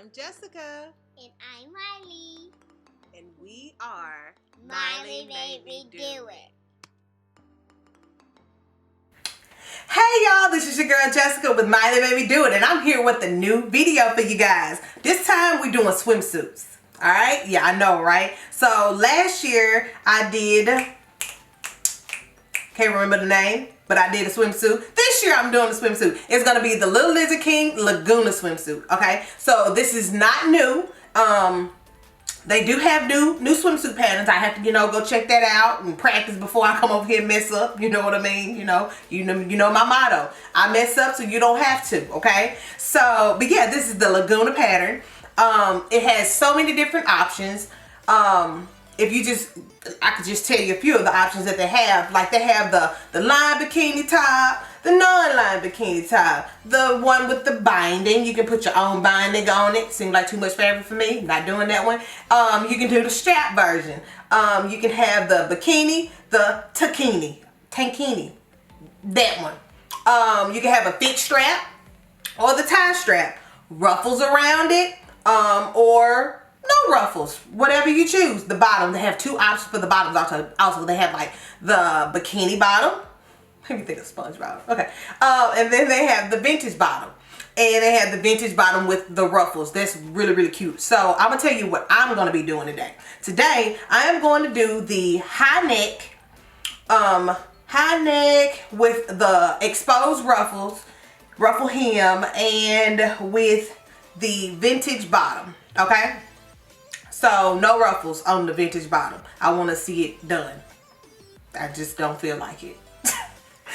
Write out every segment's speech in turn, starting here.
I'm Jessica. And I'm Miley. And we are Miley Made Me Do It. Hey y'all, this is your girl Jessica with Miley Made Me Do It, and I'm here with a new video for you guys. This time we're doing swimsuits. Alright? Yeah, I know, right? So last year I did, can't remember the name, but I did a swimsuit. This year I'm doing a swimsuit. It's going to be the Little Lizard King Laguna swimsuit. Okay? So this is not new. They do have new swimsuit patterns. I have to, go check that out and practice before I come over here and mess up. You know what I mean? You know my motto. I mess up so you don't have to, okay? So, but yeah, this is the Laguna pattern. It has so many different options. I could just tell you a few of the options that they have. Like they have the line bikini top, the non-line bikini top, the one with the binding. You can put your own binding on it. Seemed like too much fabric for me. Not doing that one. You can do the strap version. You can have the bikini, the tankini, that one. You can have a thick strap or the tie strap, ruffles around it, or no ruffles, whatever you choose. The bottom, they have two options for the bottoms. Also they have like the bikini bottom. Let me think of SpongeBob. Okay. And then they have the vintage bottom. And they have the vintage bottom with the ruffles. That's really, really cute. So I'm going to tell you what I'm going to be doing today. Today, I am going to do the high neck with the exposed ruffles, ruffle hem, and with the vintage bottom. Okay? So no ruffles on the vintage bottom. I want to see it done. I just don't feel like it.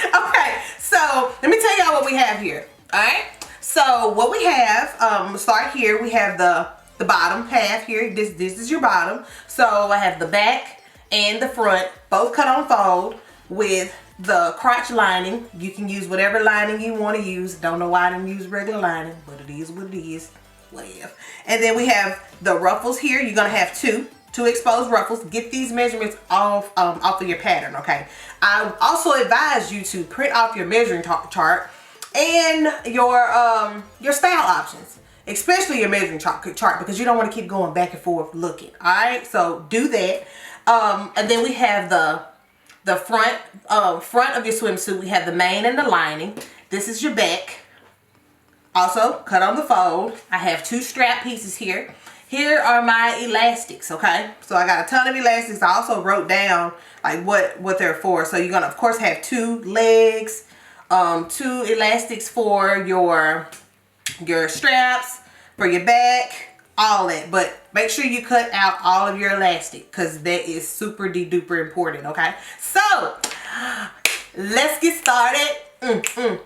Okay, so let me tell y'all what we have here. Alright, so what we have, we'll start here. We have the bottom half here. This is your bottom. So I have the back and the front, both cut on fold with the crotch lining. You can use whatever lining you want to use. Don't know why I didn't use regular lining, but it is what it is. Whatever. And then we have the ruffles here. You're going to have two exposed ruffles. Get these measurements off of your pattern, okay? I also advise you to print off your measuring chart and your style options, especially your measuring chart because you don't want to keep going back and forth looking. All right, so do that. And then we have the front of your swimsuit. We have the mane and the lining. This is your back. Also, cut on the fold. I have two strap pieces here. Here are my elastics, okay? So I got a ton of elastics. I also wrote down like what they're for. So you're gonna of course have two legs, two elastics for your straps, for your back, all that. But make sure you cut out all of your elastic because that is super duper important, okay? So let's get started.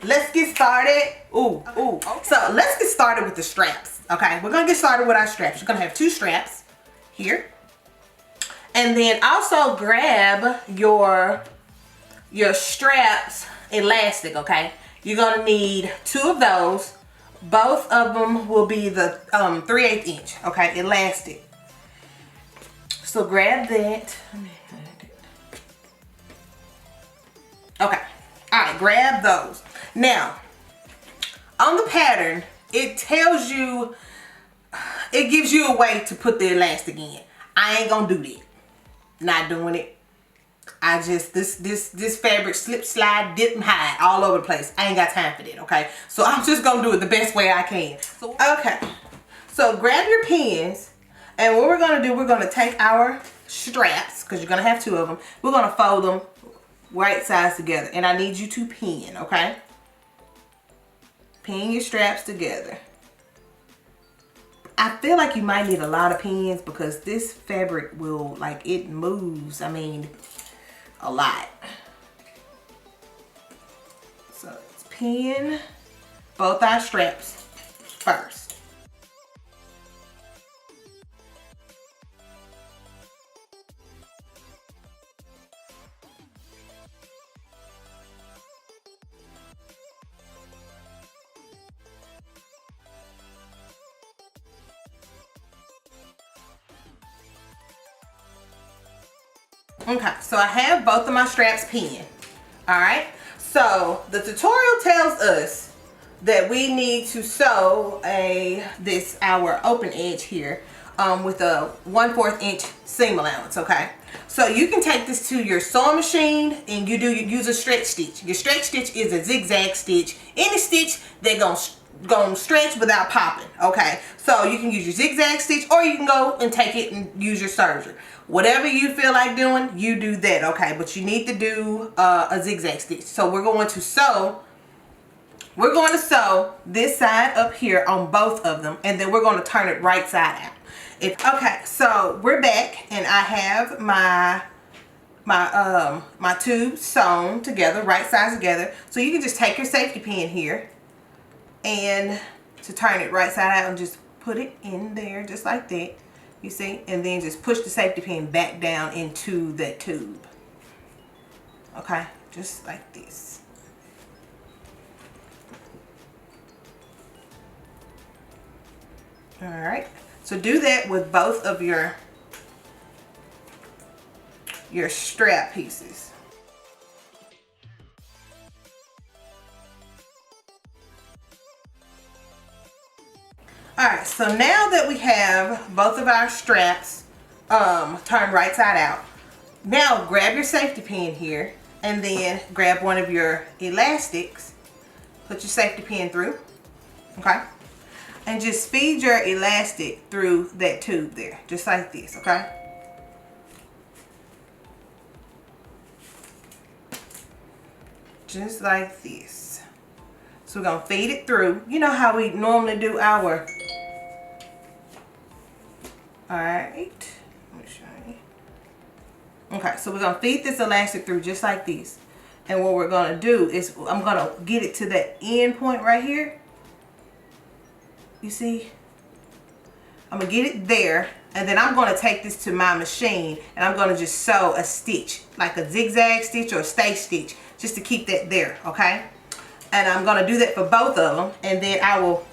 Let's get started. Okay. So let's get started with the straps. Okay, we're gonna get started with our straps. You're gonna have two straps here, and then also grab your straps elastic. Okay, you're gonna need two of those. Both of them will be the 3/8 inch. Okay, elastic. So grab that. Okay. All right, grab those. Now, on the pattern, it tells you, it gives you a way to put the elastic in. I ain't gonna do that. Not doing it. I just, this fabric slip, slide, dip, and hide all over the place. I ain't got time for that, okay? So I'm just gonna do it the best way I can. Okay, so grab your pins, and what we're gonna do, we're gonna take our straps, because you're gonna have two of them. We're gonna fold them right sides together, and I need you to pin, okay? Pin your straps together. I feel like you might need a lot of pins because this fabric will, like, it moves, I mean, a lot. So let's pin both our straps first. Okay, so I have both of my straps pinned. All right, so the tutorial tells us that we need to sew our open edge here with a 1/4 inch seam allowance, okay? So you can take this to your sewing machine and you use a stretch stitch. Your stretch stitch is a zigzag stitch. Any stitch that gonna stretch without popping, okay? So you can use your zigzag stitch, or you can go and take it and use your serger. Whatever you feel like doing, you do that, okay? But you need to do a zigzag stitch. So we're going to sew this side up here on both of them, and then we're going to turn it right side out. Okay, so we're back, and I have my tubes sewn together, right sides together. So you can just take your safety pin here and to turn it right side out and just put it in there just like that, you see, and then just push the safety pin back down into that tube. Okay, just like this. All right, so do that with both of your strap pieces. Alright, so now that we have both of our straps turned right side out, now grab your safety pin here and then grab one of your elastics, put your safety pin through, okay? And just feed your elastic through that tube there, just like this, okay? Just like this. So we're going to feed it through. You know how we normally do our... Alright. Let me show you. Okay, so we're going to feed this elastic through just like this. And what we're going to do is I'm going to get it to that end point right here. You see? I'm going to get it there. And then I'm going to take this to my machine. And I'm going to just sew a stitch. Like a zigzag stitch or a stay stitch. Just to keep that there, okay? And I'm going to do that for both of them. And then I will,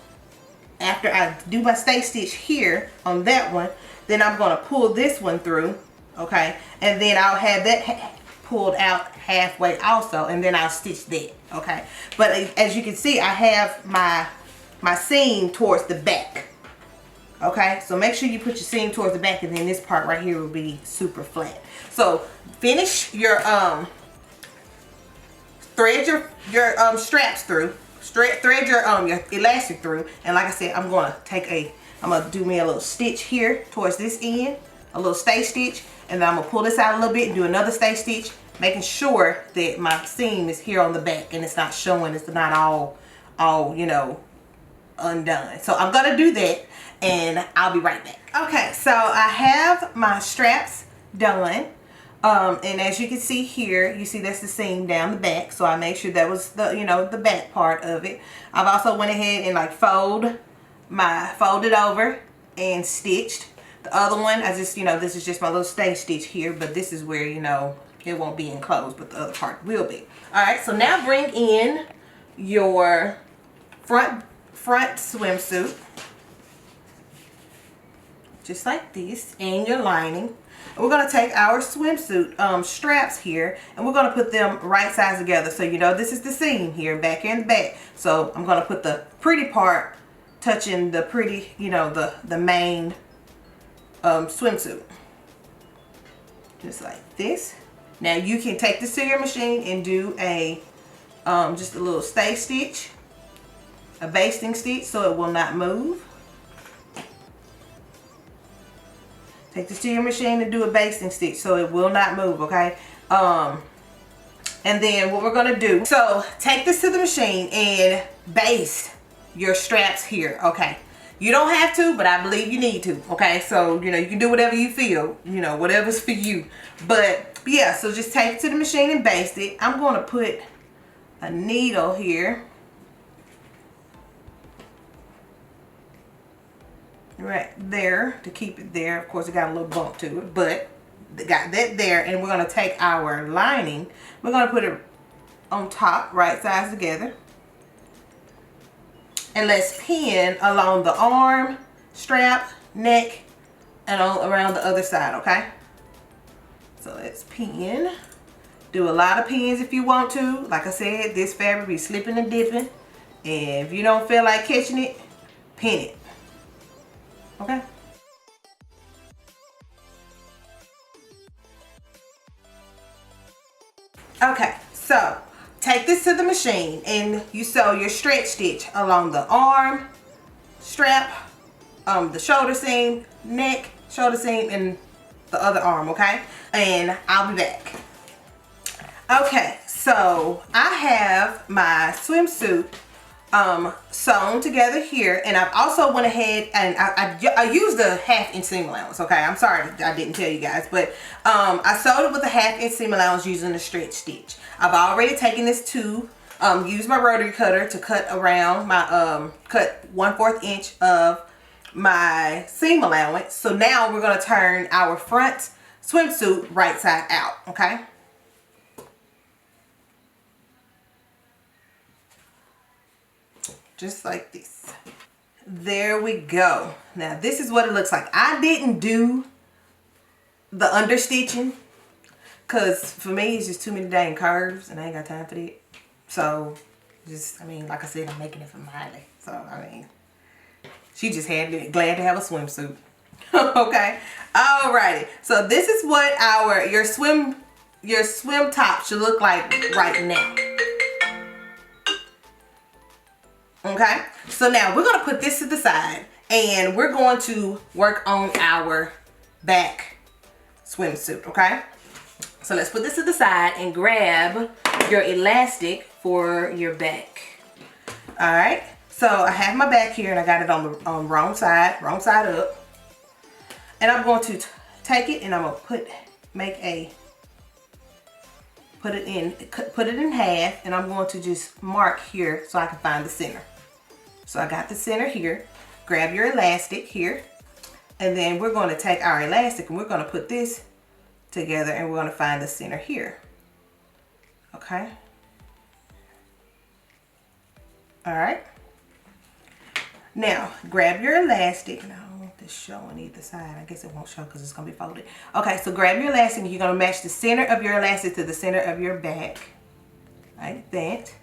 after I do my stay stitch here on that one, then I'm going to pull this one through, okay? And then I'll have that pulled out halfway also, and then I'll stitch that, okay? But as you can see, I have my seam towards the back, okay? So make sure you put your seam towards the back, and then this part right here will be super flat. So finish your thread your straps through, thread your elastic through, and like I said, I'm gonna do me a little stitch here towards this end, a little stay stitch, and then I'm gonna pull this out a little bit and do another stay stitch, making sure that my seam is here on the back and it's not showing, it's not all you know, undone. So I'm gonna do that and I'll be right back. Okay, so I have my straps done. And as you can see here, you see that's the seam down the back. So I made sure that was the, you know, the back part of it. I've also went ahead and like folded over and stitched. The other one, I just, you know, this is just my little stay stitch here, but this is where, you know, it won't be enclosed, but the other part will be. All right, so now bring in your front swimsuit, just like this, and your lining. We're going to take our swimsuit straps here, and we're going to put them right sides together. So you know this is the seam here, back and back. So I'm going to put the pretty part touching the pretty, you know, the main swimsuit. Just like this. Now you can take this to your machine and do a just a little stay stitch, a basting stitch, so it will not move. Take this to your machine and do a basting stitch so it will not move, okay? And then what we're gonna do, so take this to the machine and baste your straps here, okay? You don't have to, but I believe you need to, okay? So, you know, you can do whatever you feel, you know, whatever's for you. But yeah, so just take it to the machine and baste it. I'm gonna put a needle here. Right there to keep it there. Of course, it got a little bump to it, but got that there. And we're going to take our lining, we're going to put it on top, right sides together, and let's pin along the arm, strap, neck, and all around the other side, okay? So let's pin. Do a lot of pins if you want to. Like I said, this fabric be slipping and dipping, And if you don't feel like catching it, pin it. Okay? Okay, so take this to the machine and you sew your stretch stitch along the arm, strap, the shoulder seam, neck, shoulder seam, and the other arm, okay? And I'll be back. Okay, so I have my swimsuit sewn together here, and I've also went ahead and I used a 1/2 inch seam allowance. Okay, I'm sorry I didn't tell you guys, but I sewed it with a 1/2 inch seam allowance using a stretch stitch. I've already taken this to use my rotary cutter to cut around my cut 1/4 inch of my seam allowance. So now we're going to turn our front swimsuit right side out. Okay. Just like this. There we go. Now this is what it looks like. I didn't do the understitching because for me it's just too many dang curves and I ain't got time for that. So just, I mean, like I said, I'm making it for Miley. So I mean, she just had it, glad to have a swimsuit. Okay. Alrighty. So this is what your swim top should look like right now. Okay, so now we're going to put this to the side and we're going to work on our back swimsuit, okay? So let's put this to the side and grab your elastic for your back. All right, so I have my back here and I got it on the wrong side up. And I'm going to take it and I'm going to put it in half, and I'm going to just mark here so I can find the center. So I got the center here. Grab your elastic here, and then we're going to take our elastic and we're going to put this together and we're going to find the center here. Okay. All right. Now grab your elastic, and I don't want this show on either side. I guess it won't show because it's going to be folded. Okay, so grab your elastic and you're going to match the center of your elastic to the center of your back, like that.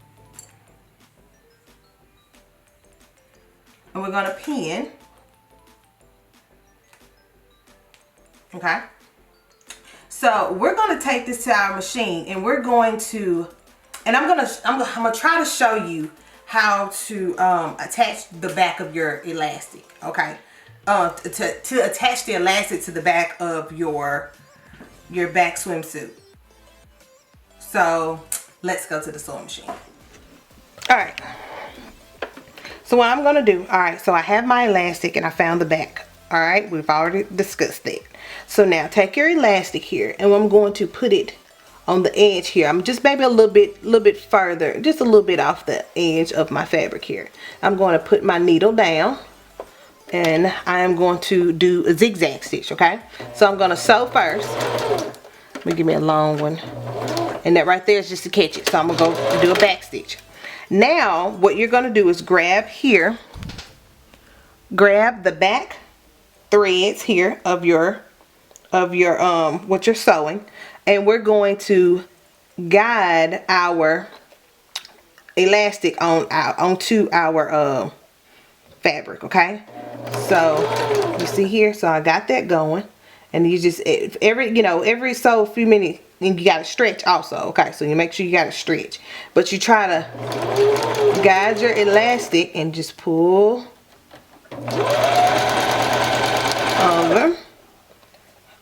And we're going to pin. Okay. So we're going to take this to our machine and we're going to, and I'm going to try to show you how to attach the back of your elastic. Okay. To attach the elastic to the back of your back swimsuit. So let's go to the sewing machine. All right. So what I'm going to do, all right, so I have my elastic and I found the back. All right, we've already discussed that. So now take your elastic here and I'm going to put it on the edge here. I'm just maybe a little bit further, just a little bit off the edge of my fabric here. I'm going to put my needle down and I am going to do a zigzag stitch, okay? So I'm going to sew first. Let me give me a long one. And that right there is just to catch it. So I'm going to go do a back stitch. Now what you're going to do is grab the back threads here of your what you're sewing, and we're going to guide our elastic onto our fabric. Okay, so you see here, so I got that going, and you just every so few minutes you got to stretch also. Okay, so you make sure you got to stretch, but you try to guide your elastic and just pull over.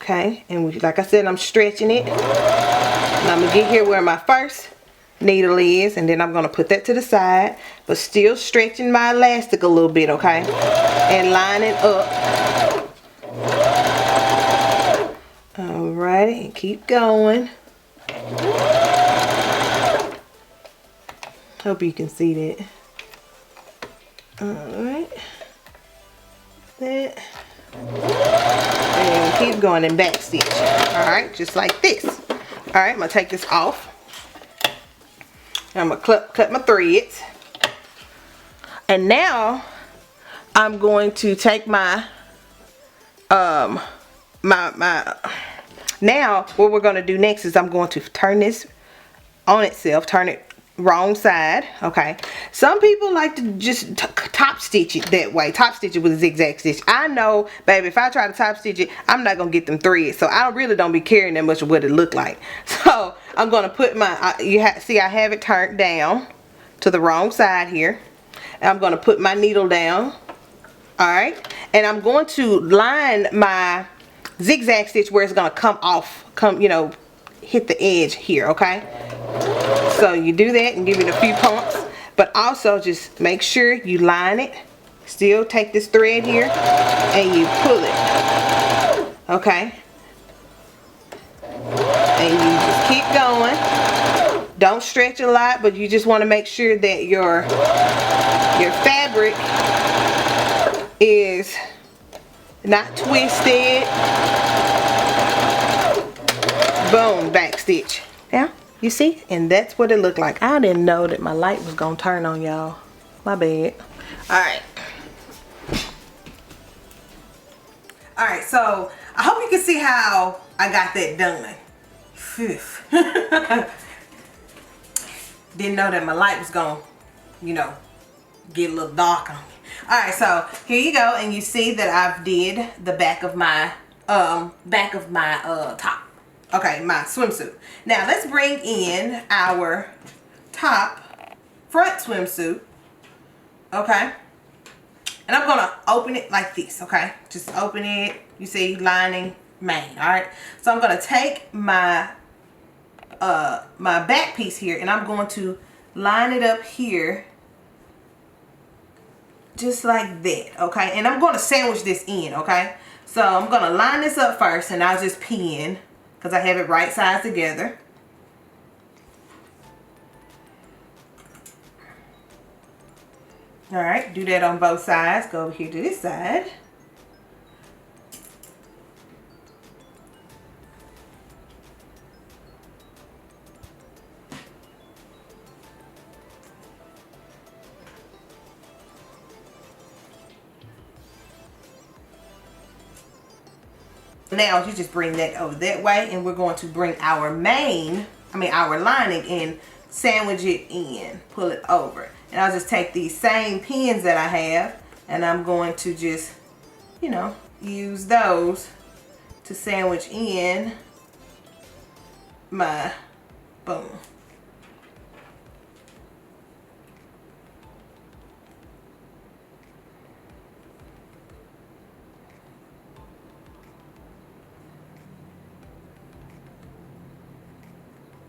Okay, and like I said, I'm stretching it, and I'm gonna get here where my first needle is, and then I'm gonna put that to the side, but still stretching my elastic a little bit, okay, and line it up. Alrighty, and keep going. Hope you can see that. Alright, that. And keep going in back stitch. Alright, just like this. Alright, I'm going to take this off. I'm going to cut my threads. And now I'm going to take my now what we're going to do next is I'm going to turn this on itself, turn it wrong side. Okay, some people like to just top stitch it that way, top stitch it with a zigzag stitch. I know, baby, if I try to top stitch it, I'm not gonna get them threads, so I really don't be caring that much of what it look like. So I'm gonna put my see, I have it turned down to the wrong side here, and I'm gonna put my needle down. All right, and I'm going to line my zigzag stitch where it's gonna come off, you know, hit the edge here. Okay, so you do that and give it a few pumps, but also just make sure you line it. Still take this thread here and you pull it. Okay, and you just keep going. Don't stretch a lot, but you just want to make sure that your fabric is not twisted. Boom, back stitch. Yeah, you see? And that's what it looked like. I didn't know that my light was gonna turn on, y'all. My bad. Alright. Alright, so I hope you can see how I got that done. Didn't know that my light was gonna, you know, get a little dark on me. Alright, so here you go, and you see that I've did the back of my top. Okay, my swimsuit. Now let's bring in our top front swimsuit. Okay, and I'm gonna open it like this. Okay, just open it. You see, lining, main. All right, so I'm gonna take my my back piece here, and I'm going to line it up here just like that. Okay, and I'm going to sandwich this in. Okay, so I'm gonna line this up first, and I'll just pin because I have it right sides together. All right, do that on both sides. Go over here to this side. Now you just bring that over that way, and we're going to bring our our lining and sandwich it in, pull it over. And I'll just take these same pins that I have, and I'm going to just, you know, use those to sandwich in my boom.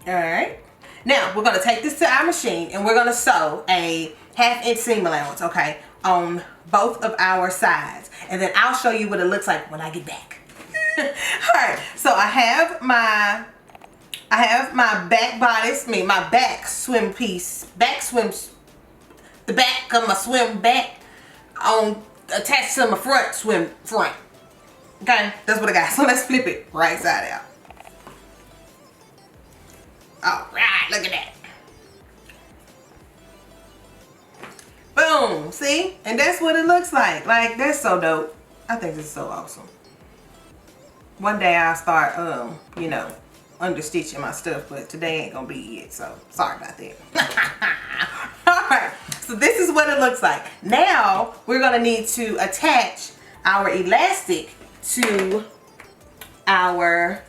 Alright, now we're going to take this to our machine, and we're going to sew a 1/2 inch seam allowance, okay, on both of our sides, and then I'll show you what it looks like when I get back. Alright, so I have my back bodice, my back swim piece, the back of my swim back attached to my front. Okay, that's what I got. So let's flip it right side out. All right, look at that. Boom, see? And that's what it looks like. Like, that's so dope. I think this is so awesome. One day I'll start, you know, understitching my stuff, but today ain't gonna be it, so sorry about that. All right, so this is what it looks like. Now, we're gonna need to attach our elastic to our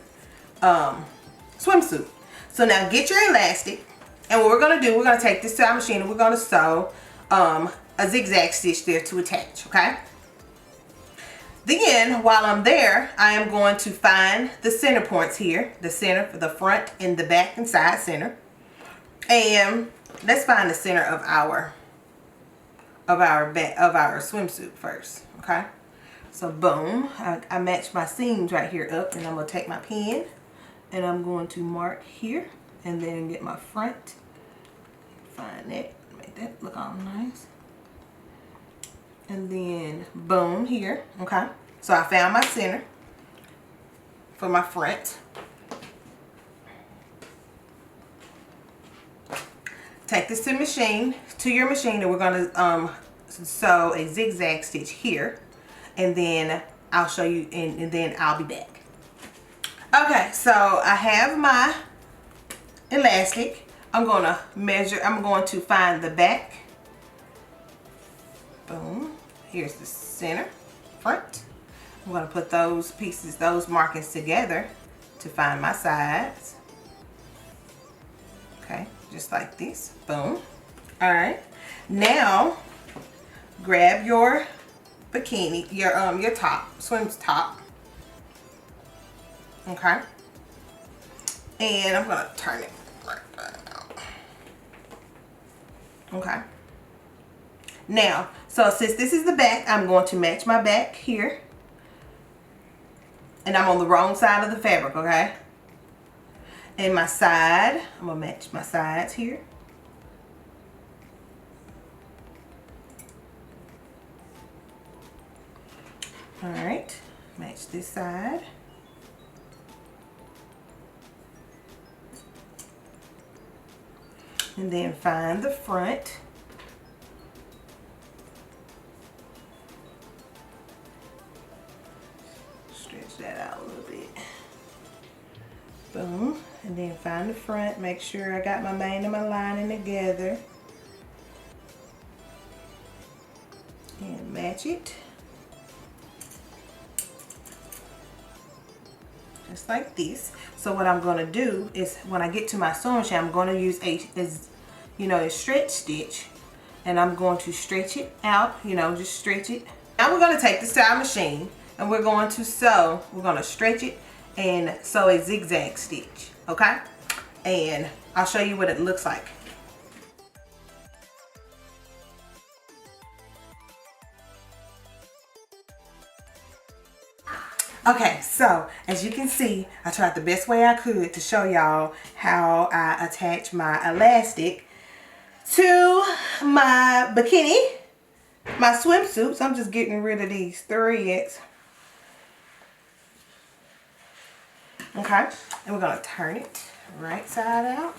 swimsuit. So now get your elastic, and what we're going to do, we're going to take this to our machine, and we're going to sew a zigzag stitch there to attach, okay? Then, while I'm there, I am going to find the center points here, the center for the front and the back and side center. And let's find the center of our swimsuit first, okay? So boom, I match my seams right here up, and I'm going to take my pen, and I'm going to mark here, and then get my front. Find that, make that look all nice. And then boom here, okay? So I found my center for my front. Take this to your machine, and we're gonna sew a zigzag stitch here, and then I'll show you, and then I'll be back. Okay, so I have my elastic. I'm gonna measure, I'm going to find the back. Boom. Here's the center, front. I'm gonna put those pieces, those markings together to find my sides. Okay, just like this. Boom. All right. Now, grab your bikini, your top, swim top. Okay. And I'm gonna turn it right out. Okay. Now, so since this is the back, I'm going to match my back here. And I'm on the wrong side of the fabric, okay? And my side, I'm gonna match my sides here. All right, match this side. And then find the front. Stretch that out a little bit. Boom. And then find the front. Make sure I got my main and my lining together. And match it. Just like this. So what I'm going to do is when I get to my sewing machine, I'm going to use a stretch stitch, and I'm going to stretch it out, just stretch it. Now we're going to take the sewing machine and we're going to sew. We're going to stretch it and sew a zigzag stitch, okay? And I'll show you what it looks like. Okay, so as you can see, I tried the best way I could to show y'all how I attach my elastic to my bikini, my swimsuit. So I'm just getting rid of these threads. Okay, and we're gonna turn it right side out.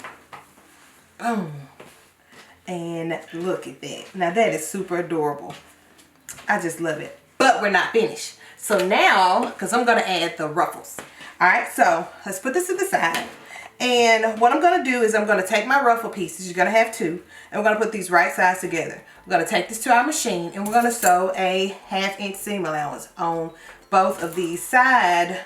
Boom. And look at that. Now that is super adorable. I just love it. But we're not finished. So now, because I'm going to add the ruffles. Alright, so let's put this to the side. And what I'm going to do is I'm going to take my ruffle pieces. You're going to have two. And we're going to put these right sides together. We're going to take this to our machine. And we're going to sew a 1/2 inch seam allowance on both of these sides.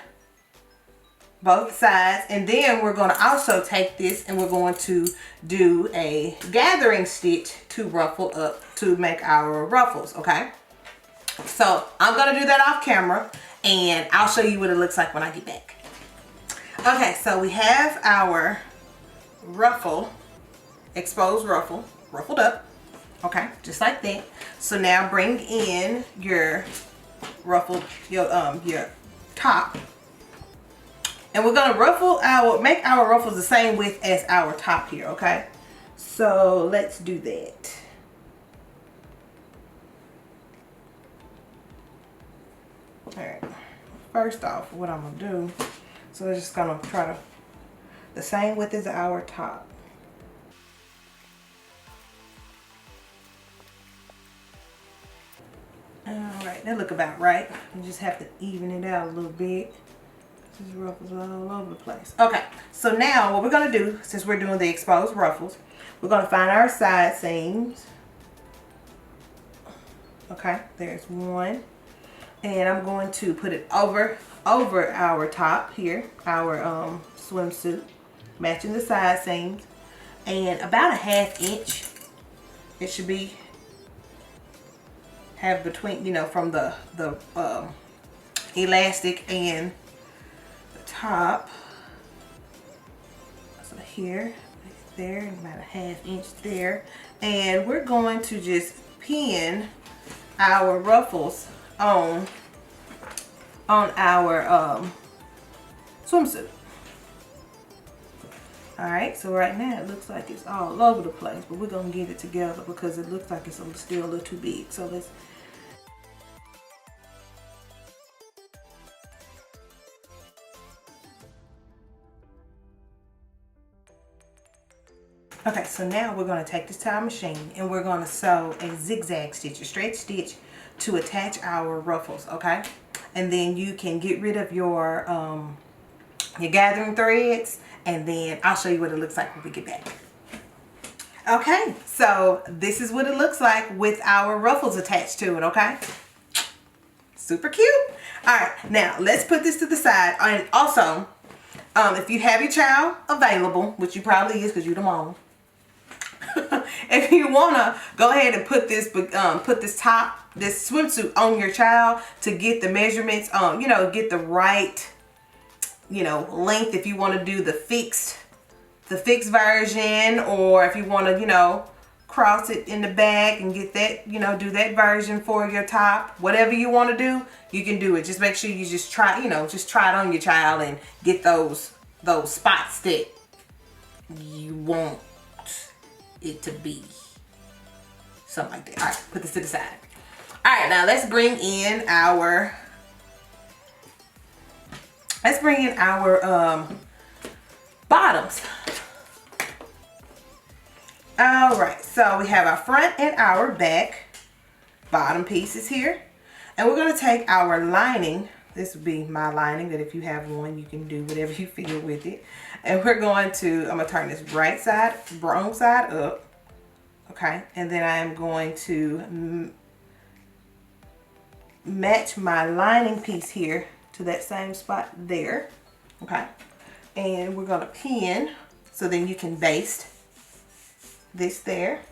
Both sides. And then we're going to also take this and we're going to do a gathering stitch to ruffle up to make our ruffles. Okay. So I'm going to do that off camera and I'll show you what it looks like when I get back. Okay, so we have our ruffle, exposed ruffle, ruffled up. Okay, just like that. So now bring in your ruffle, your top. And we're going to make our ruffles the same width as our top here, okay? So let's do that. Alright, first off, what I'm going to do, so we're just going to try to, the same width as our top. Alright, that look about right. You just have to even it out a little bit. These ruffles are all over the place. Okay, so now what we're going to do, since we're doing the exposed ruffles, we're going to find our side seams. Okay, there's one. And I'm going to put it over our top here, our swimsuit, matching the side seams, and about a 1/2 inch. It should be have between, from the elastic and the top. So here, right there, and about a 1/2 inch there, and we're going to just pin our ruffles on our swimsuit. Alright, so right now it looks like it's all over the place, but we're going to get it together because it looks like it's still a little too big. So let's... Okay, so now we're going to take this to our machine and we're going to sew a zigzag stitch, a straight stitch to attach our ruffles, okay? And then you can get rid of your gathering threads, and then I'll show you what it looks like when we get back. Okay, so this is what it looks like with our ruffles attached to it, okay? Super cute. All right, now let's put this to the side. And also, if you have your child available, which you probably is because you're the mom, if you wanna go ahead and put this swimsuit on your child to get the measurements, you know, get the right, you know, length. If you want to do the fixed version, or if you want to, you know, cross it in the back and get that, you know, do that version for your top. Whatever you want to do, you can do it. Just make sure you just try, you know, just try it on your child and get those spots that you want it to be. Something like that. All right, put this to the side. All right, now let's bring in our bottoms. All right, so we have our front and our back bottom pieces here, and we're going to take our lining. This would be my lining, that if you have one, you can do whatever you feel with it. And we're going to, I'm going to turn this wrong side up. Okay, and then I am going to match my lining piece here to that same spot there. Okay, and we're going to pin, so then you can baste this there.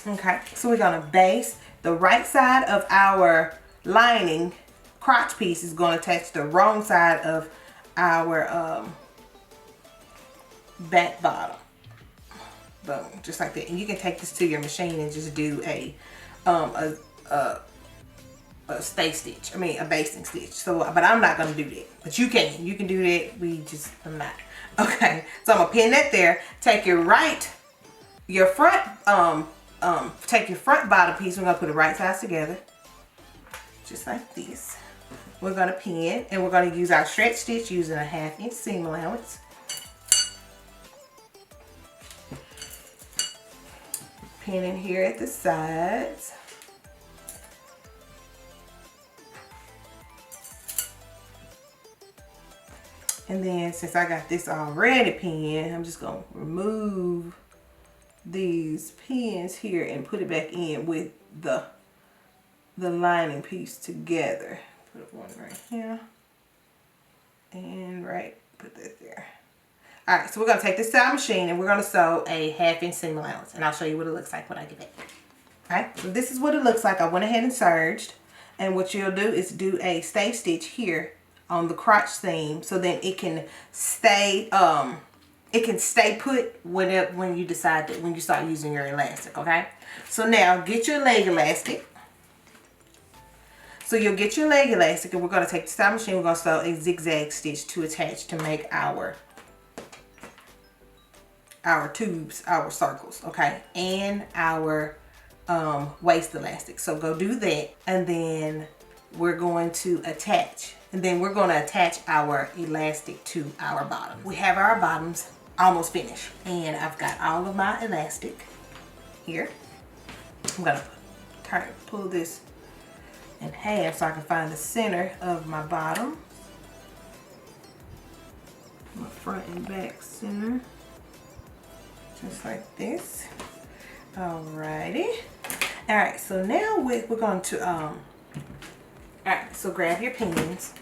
Okay, so we're going to baste the right side of our lining crotch piece is going to attach the wrong side of our back bottom. Boom, just like that. And you can take this to your machine and just do a stay stitch. I mean, a basting stitch. So, but I'm not gonna do that. But you can do that. I'm not. Okay. So I'm gonna pin that there. Take your front bottom piece. We're gonna put the right sides together, just like this. We're gonna pin, and we're gonna use our stretch stitch using a 1/2 inch seam allowance. Pinning here at the sides. And then since I got this already pinned, I'm just going to remove these pins here and put it back in with the lining piece together. Put one right here. And put that there. Alright, so we're going to take this to our machine and we're going to sew a 1/2 inch seam allowance. And I'll show you what it looks like when I get back. Alright, so this is what it looks like. I went ahead and serged. And what you'll do is do a stay stitch here on the crotch seam, so then it can stay put when you decide that, when you start using your elastic. Okay, so now get your leg elastic. So you'll get your leg elastic, and we're going to take the style machine. We're going to sew a zigzag stitch to attach to make our tubes, our circles, okay, and our waist elastic. So go do that, and then we're going to attach. And then we're going to attach our elastic to our bottom. We have our bottoms almost finished. And I've got all of my elastic here. I'm going to pull this in half so I can find the center of my bottom. My front and back center. Just like this. Alrighty. Alright, so now we're going to, alright, so grab your pins.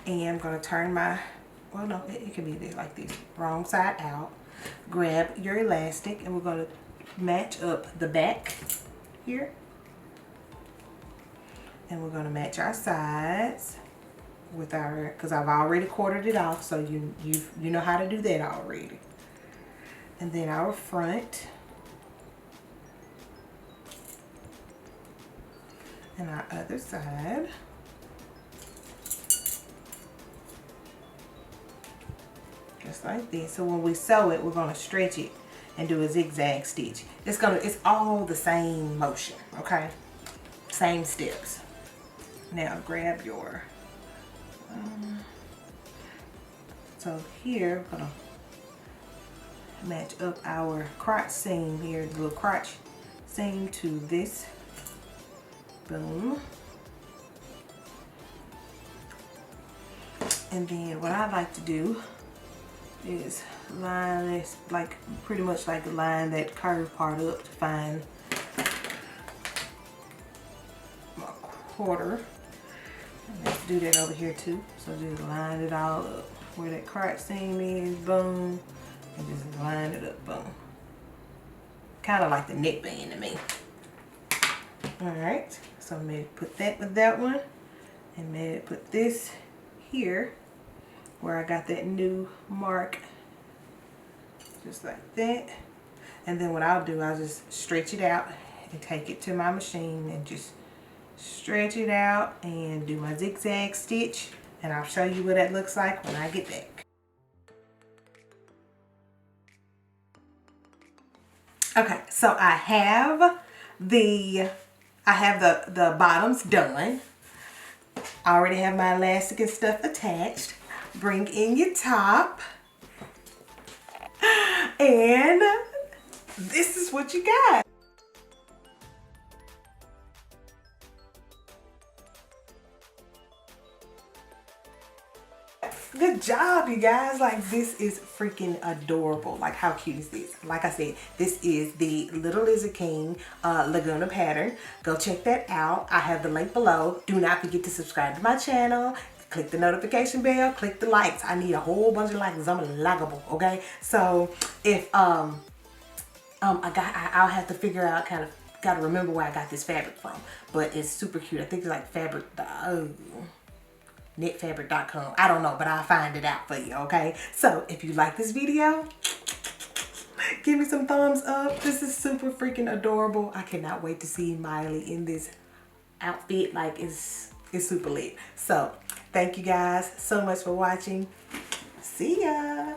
And I'm going to turn my, well no, it can be there like this, wrong side out. Grab your elastic and we're going to match up the back here. And we're going to match our sides with our, because I've already quartered it off, so you know how to do that already. And then our front. And our other side. Just like this. So when we sew it, we're going to stretch it and do a zigzag stitch. It's all the same motion, okay? Same steps. Now grab your, so here we're going to match up our crotch seam here, the little crotch seam to this. Boom. And then what I like to do is line this, like pretty much like line that curved part up to find my quarter. Let's do that over here too. So just line it all up where that crotch seam is, boom, and just line it up, boom. Kind of like the neckband to me. All right, so I'm gonna put that with that one, and maybe put this here where I got that new mark, just like that. And then what I'll do, I'll just stretch it out and take it to my machine and just stretch it out and do my zigzag stitch, and I'll show you what that looks like when I get back. Okay, so I have the bottoms done. I already have my elastic and stuff attached. Bring in your top, and this is what you got. Good job, you guys. Like, this is freaking adorable. Like, how cute is this? Like I said, this is the Little Lizard King Laguna pattern. Go check that out. I have the link below. Do not forget to subscribe to my channel. Click the notification bell. Click the likes. I need a whole bunch of likes. I'm likable, okay? So if I'll have to figure out, gotta remember where I got this fabric from. But it's super cute. I think it's like fabric. Knitfabric.com. I don't know, but I'll find it out for you, okay? So if you like this video, give me some thumbs up. This is super freaking adorable. I cannot wait to see Miley in this outfit. Like, it's super lit. So thank you guys so much for watching. See ya.